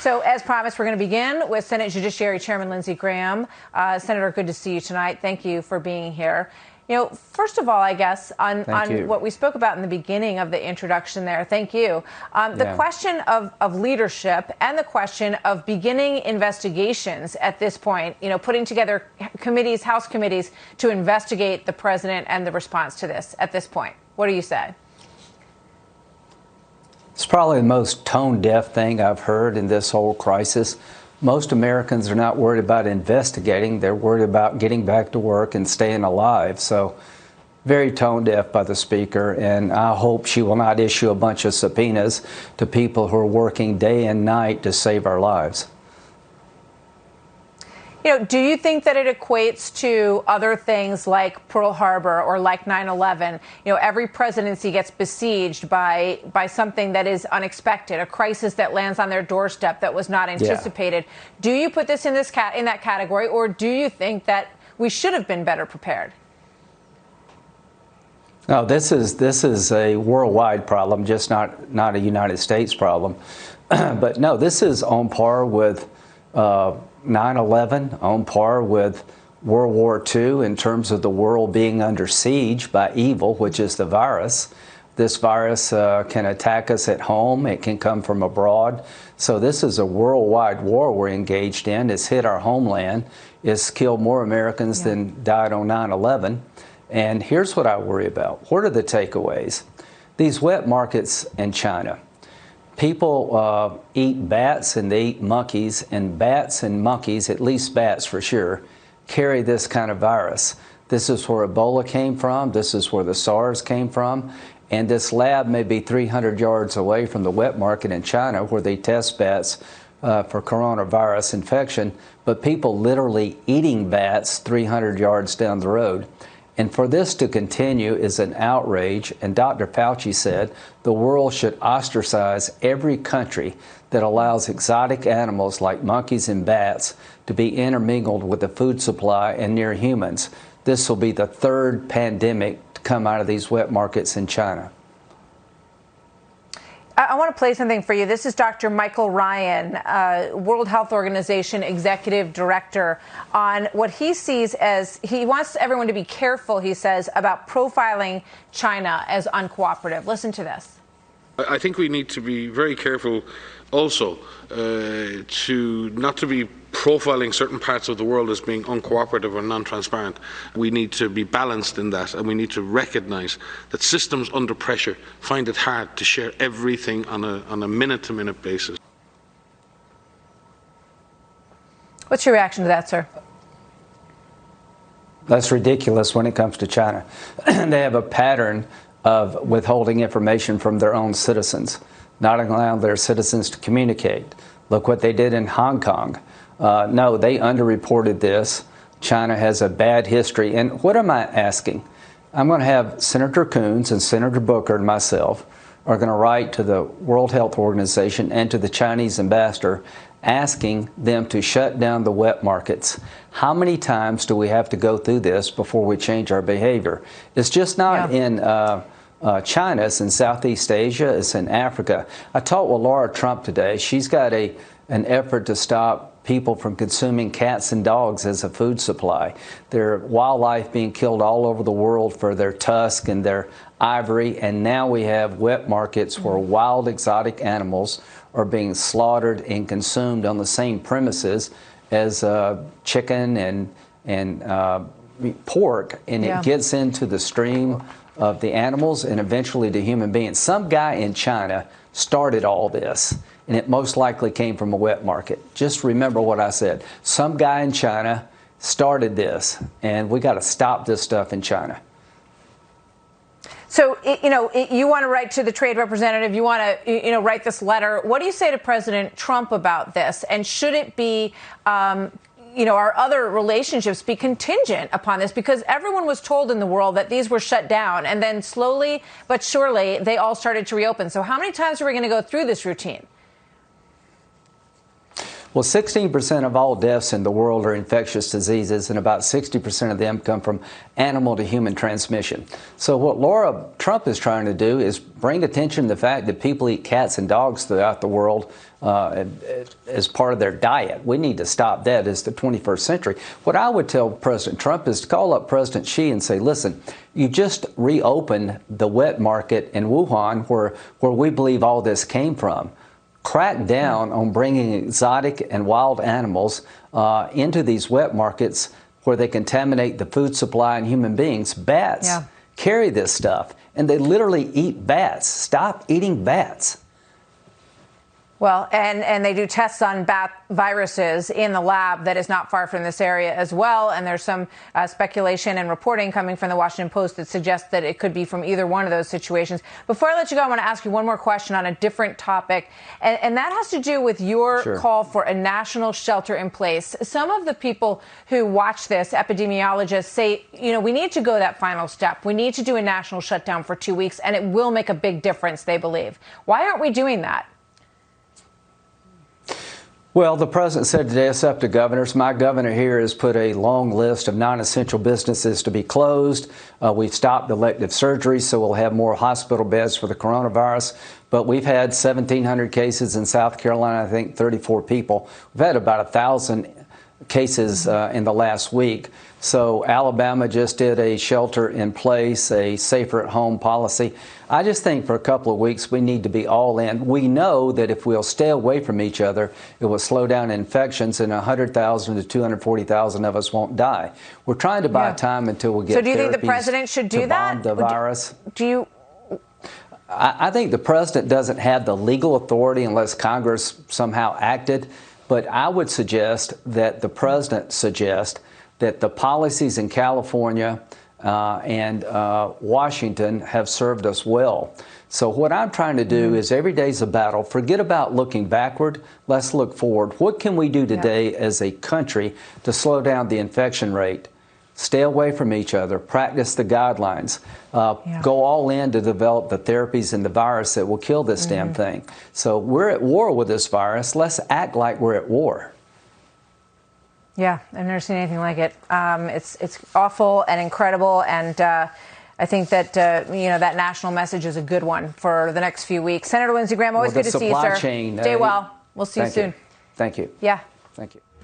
So as promised, we're going to begin with Senate Judiciary Chairman Lindsey Graham. Senator, good to see you tonight. Thank you for being here. First of all, I guess, on what we spoke about in the beginning of the introduction there, thank you. The question of leadership and the question of beginning investigations at this point, putting together committees, House committees, to investigate the president and the response to this at this point. What do you say? It's probably the most tone-deaf thing I've heard in this whole crisis. Most Americans are not worried about investigating. They're worried about getting back to work and staying alive. So very tone-deaf by the Speaker, and I hope she will not issue a bunch of subpoenas to people who are working day and night to save our lives. Do you think that it equates to other things like Pearl Harbor or like 9/11? Every presidency gets besieged by something that is unexpected, a crisis that lands on their doorstep that was not anticipated. Yeah. Do you put this in that category, or do you think that we should have been better prepared? No, this is a worldwide problem, just not a United States problem. But no, this is on par with 9/11, on par with World War II in terms of the world being under siege by evil, which is the virus. This virus can attack us at home. It can come from abroad. So this is a worldwide war we're engaged in. It's hit our homeland. It's killed more Americans than died on 9/11. And here's what I worry about. What are the takeaways? These wet markets in China. People eat bats and they eat monkeys, and bats and monkeys, at least bats for sure, carry this kind of virus. This is where Ebola came from. This is where the SARS came from. And this lab may be 300 yards away from the wet market in China where they test bats for coronavirus infection, but people literally eating bats 300 yards down the road. And for this to continue is an outrage, and Dr. Fauci said the world should ostracize every country that allows exotic animals like monkeys and bats to be intermingled with the food supply and near humans. This will be the third pandemic to come out of these wet markets in China. I want to play something for you. This is Dr. Michael Ryan, World Health Organization Executive Director, on what he sees as, he wants everyone to be careful, he says, about profiling China as uncooperative. Listen to this. I think we need to be very careful also not to be profiling certain parts of the world as being uncooperative or non-transparent. We need to be balanced in that, and we need to recognize that systems under pressure find it hard to share everything on a minute-to-minute basis. What's your reaction to that, sir? That's ridiculous when it comes to China. They have a pattern of withholding information from their own citizens, not allowing their citizens to communicate. Look what they did in Hong Kong. No, they underreported this. China has a bad history. And what am I asking? I'm going to have Senator Coons and Senator Booker and myself are going to write to the World Health Organization and to the Chinese ambassador asking them to shut down the wet markets. How many times do we have to go through this before we change our behavior? It's just not in China. It's in Southeast Asia. It's in Africa. I talked with Laura Trump today. She's got an effort to stop people from consuming cats and dogs as a food supply. There's wildlife being killed all over the world for their tusk and their ivory, and now we have wet markets where wild exotic animals are being slaughtered and consumed on the same premises as chicken and pork, and it gets into the stream of the animals and eventually to human beings. Some guy in China started all this, and it most likely came from a wet market. Just remember what I said. Some guy in China started this, and we got to stop this stuff in China. So, you want to write to the trade representative, you want to, write this letter. What do you say to President Trump about this? And should it be, our other relationships be contingent upon this? Because everyone was told in the world that these were shut down, and then slowly but surely they all started to reopen. So how many times are we going to go through this routine? Well, 16% of all deaths in the world are infectious diseases, and about 60% of them come from animal to human transmission. So what Laura Trump is trying to do is bring attention to the fact that people eat cats and dogs throughout the world as part of their diet. We need to stop that. It's the 21st century. What I would tell President Trump is to call up President Xi and say, listen, you just reopened the wet market in Wuhan where we believe all this came from. Crack down on bringing exotic and wild animals into these wet markets where they contaminate the food supply and human beings. Bats carry this stuff, and they literally eat bats. Stop eating bats. Well, and they do tests on bat viruses in the lab that is not far from this area as well. And there's some speculation and reporting coming from the Washington Post that suggests that it could be from either one of those situations. Before I let you go, I want to ask you one more question on a different topic. And that has to do with your call for a national shelter in place. Some of the people who watch this, epidemiologists, say, you know, we need to go that final step. We need to do a national shutdown for 2 weeks, and it will make a big difference, they believe. Why aren't we doing that? Well, the president said today it's up to governors. My governor here has put a long list of non-essential businesses to be closed. We've stopped elective surgery, so we'll have more hospital beds for the coronavirus. But we've had 1,700 cases in South Carolina, I think 34 people. We've had about 1,000 cases in the last week. So Alabama just did a shelter in place, a safer at home policy. I just think for a couple of weeks we need to be all in. We know that if we'll stay away from each other, it will slow down infections, and 100,000 to 240,000 of us won't die. We're trying to buy time until we get So do you think the president should do that? The virus. Do you? I think the president doesn't have the legal authority unless Congress somehow acted. But I would suggest that the president suggest that the policies in California and Washington have served us well. So what I'm trying to do is every day's a battle. Forget about looking backward. Let's look forward. What can we do today as a country to slow down the infection rate? Stay away from each other. Practice the guidelines. Go all in to develop the therapies and the virus that will kill this damn thing. So we're at war with this virus. Let's act like we're at war. Yeah, I've never seen anything like it. It's awful and incredible, and I think that that national message is a good one for the next few weeks. Senator Lindsey Graham, always good to see you, sir. Chain, stay well. We'll see you soon. Thank you. Yeah. Thank you.